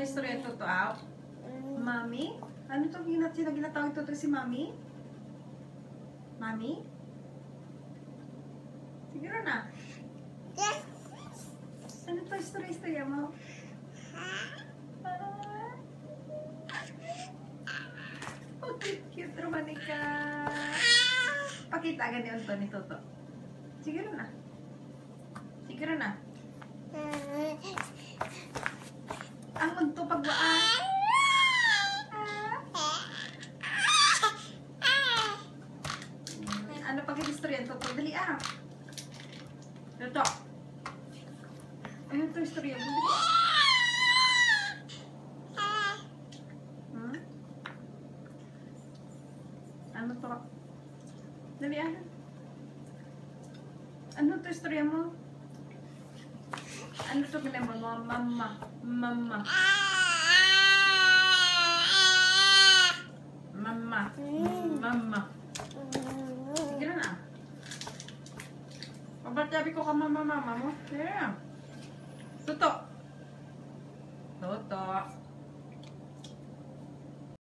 istorya ito to, out? Mami? Ano ito ginatawag ito si Mami? Mami? Siguro na. Ano ito istorya mo? Oh, cute naman ka. Pakita ganyan ito ni Toto. Siguro na. Siguro na. Ang munto pagwaan. Ano pag istorya ito? Dali ah. Ito. Ano ito istorya mo? Ano to? Dali ah. Ano to istorya mo? Ano to pinag mo? Mama. Mama. Mama. Mama. Sige na. Pabatabi ko ka mama mo. Yeah.